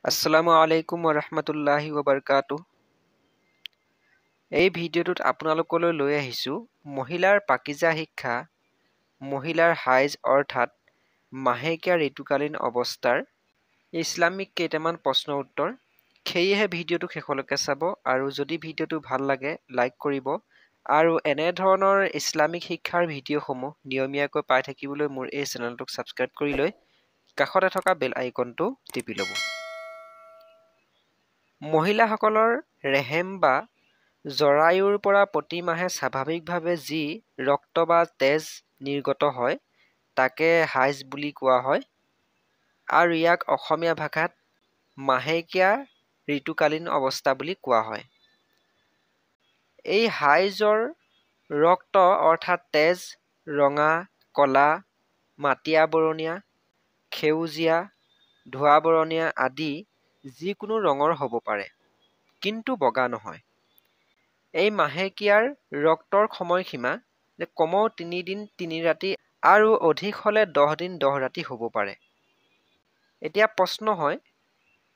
আসসালামু আলাইকুম ওয়া বাৰাকাতুহ। এই ভিডিঅ'টোত আপোনালোকলৈ লৈ আহিছোঁ মহিলাৰ পাকিজা শিক্ষা, মহিলাৰ হাইজ অৰ্থাৎ মাহেকীয়া ঋতুকালীন অৱস্থাৰ ইছলামিক কেইটামান প্ৰশ্ন উত্তৰ। সেয়েহে ভিডিঅ'টো শেষলৈকে চাব আৰু যদি ভিডিঅ'টো ভাল লাগে লাইক কৰিব আৰু এনে ধৰণৰ ইছলামিক শিক্ষাৰ ভিডিঅ'সমূহ নিয়মীয়াকৈ পাই থাকিবলৈ মোৰ এই চেনেলটোক ছাবস্ক্ৰাইব কৰি লৈ কাষতে থকা বেল আইকনটো টিপি ল'ব। মহিলাসকলৰ ৰেহেম বা জৰায়ুৰ পৰা প্ৰতি মাহে স্বাভাৱিকভাৱে যি ৰক্ত বা তেজ নিৰ্গত হয় তাকে হাইজ বুলি কোৱা হয় আৰু ইয়াক অসমীয়া ভাষাত মাহেকীয়া ঋতুকালীন অৱস্থা বুলি কোৱা হয়। এই হাইজৰ ৰক্ত অৰ্থাৎ তেজ ৰঙা, কলা, মাটিয়া বৰণীয়া, সেউজীয়া, ধোঁৱা বৰণীয়া আদি যিকোনো ৰঙৰ হ'ব পাৰে, কিন্তু বগা নহয়। এই মাহেকীয়াৰ ৰক্তৰ সময়সীমা কমেও 3 দিন 3 ৰাতি আৰু অধিক হ'লে 10 দিন 10 ৰাতি হ'ব পাৰে। এতিয়া প্ৰশ্ন হয়,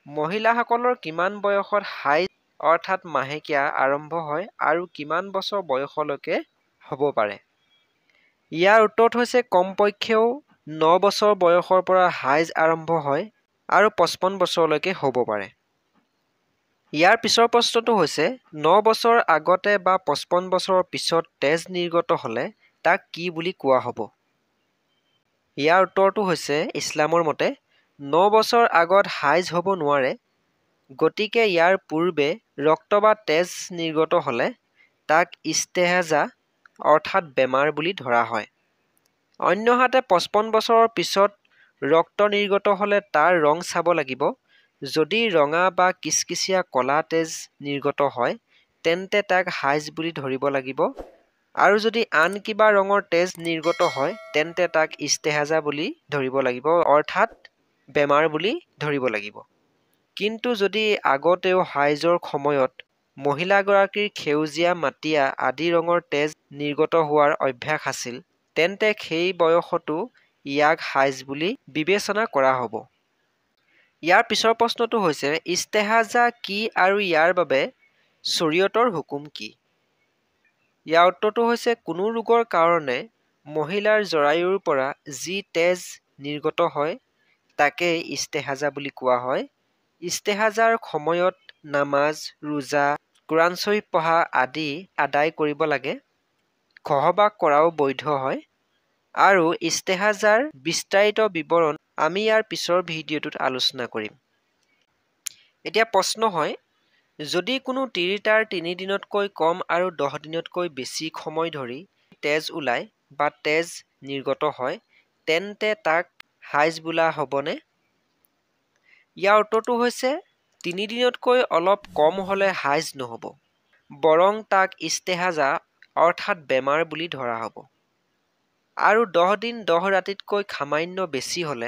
মহিলাসকলৰ কিমান বয়সত হাইজ অৰ্থাৎ মাহেকীয়া আৰম্ভ হয় আৰু কিমান বছৰ বয়সলৈকে হ'ব পাৰে? ইয়াৰ উত্তৰ হৈছে কমপক্ষেও 9 বছৰ বয়সৰ পৰা হাইজ আৰম্ভ হয় আৰু 55 বছৰলৈকে হ'ব পাৰে। ইয়াৰ পিছৰ প্ৰশ্নটো হৈছে 9 বছৰ আগতে বা 55 বছৰৰ পিছত তেজ নিৰ্গত হ'লে তাক কি বুলি কোৱা হ'ব? ইয়াৰ উত্তৰটো হৈছে ইছলামৰ মতে 9 বছৰ আগত হাইজ হ'ব নোৱাৰে, গতিকে ইয়াৰ পূৰ্বে ৰক্ত বা তেজ নিৰ্গত হ'লে তাক ইস্তেহাজা অৰ্থাৎ বেমাৰ বুলি ধৰা হয়। অন্যহাতে 55 বছৰৰ পিছত ৰক্ত নিৰ্গত হ'লে তাৰ ৰং চাব লাগিব। যদি ৰঙা বা কিচকিচিয়া কলা তেজ নিৰ্গত হয় তেন্তে তাক হাইজ বুলি ধৰিব লাগিব আৰু যদি আন কিবা ৰঙৰ তেজ নিৰ্গত হয় তেন্তে তাক ইস্তেহাজা বুলি ধৰিব লাগিব অৰ্থাৎ বেমাৰ বুলি ধৰিব লাগিব। কিন্তু যদি আগতেও হাইজৰ সময়ত মহিলাগৰাকীৰ সেউজীয়া, মাটিয়া আদি ৰঙৰ তেজ নিৰ্গত হোৱাৰ অভ্যাস আছিল তেন্তে সেই বয়সতো ইয়াক হাইজ বুলি বিবেচনা কৰা হ'ব। ইয়াৰ পিছৰ প্ৰশ্নটো হৈছে ইস্তেহাজা কি আৰু ইয়াৰ বাবে শৰীয়তৰ হুকুম কি? ইয়াৰ উত্তৰটো হৈছে কোনো ৰোগৰ কাৰণে মহিলাৰ জৰায়ুৰ পৰা যি তেজ নিৰ্গত হয় তাকে ইস্তেহাজা বুলি কোৱা হয়। ইস্তেহাজাৰ সময়ত নামাজ, ৰোজা, কোৰাণ শ্বৰীফ পঢ়া আদি আদায় কৰিব লাগে। সহবাস কৰাও বৈধ হয় আৰু ইস্তেহাজাৰ বিস্তাৰিত বিৱৰণ আমি ইয়াৰ পিছৰ ভিডিঅ'টোত আলোচনা কৰিম। এতিয়া প্ৰশ্ন হয়, যদি কোনো তিৰোতাৰ 3 দিনতকৈ কম আৰু 10 দিনতকৈ বেছি সময় ধৰি তেজ ওলায় বা তেজ নিৰ্গত হয় তেন্তে তাক হাইজ বোলা হ'বনে? ইয়াৰ উত্তৰটো হৈছে 3 দিনতকৈ অলপ কম হ'লে হাইজ নহ'ব, বৰং তাক ইস্তেহাজা অৰ্থাৎ বেমাৰ বুলি ধৰা হ'ব। আৰু 10 দিন 10 ৰাতিতকৈ সামান্য বেছি হ'লে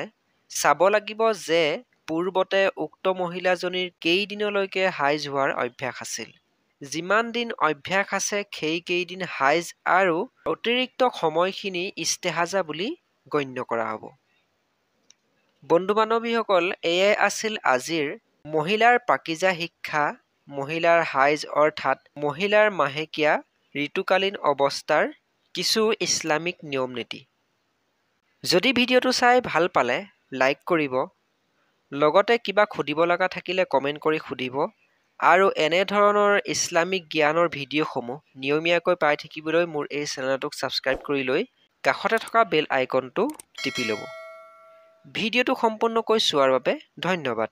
চাব লাগিব যে পূৰ্বতে উক্ত মহিলাজনীৰ কেইদিনলৈকে হাইজ হোৱাৰ অভ্যাস আছিল। যিমান দিন অভ্যাস আছে সেই কেইদিন হাইজ আৰু অতিৰিক্ত সময়খিনি ইস্তেহাজা বুলি গণ্য কৰা হ'ব। বন্ধু বান্ধৱীসকল, এয়াই আছিল আজিৰ মহিলাৰ পাকিজা শিক্ষা, মহিলাৰ হাইজ অৰ্থাৎ মহিলাৰ মাহেকীয়া ঋতুকালীন অৱস্থাৰ কিছু ইছলামিক নিয়ম নীতি। যদি ভিডিঅ'টো চাই ভাল পালে লাইক কৰিব, লগতে কিবা সুধিব লগা থাকিলে কমেণ্ট কৰি সুধিব আৰু এনে ধৰণৰ ইছলামিক জ্ঞানৰ ভিডিঅ'সমূহ নিয়মীয়াকৈ পাই থাকিবলৈ মোৰ এই চেনেলটোক ছাবস্ক্ৰাইব কৰি লৈ কাষতে থকা বেল আইকনটো টিপি ল'ব। ভিডিঅ'টো সম্পূৰ্ণকৈ চোৱাৰ বাবে ধন্যবাদ।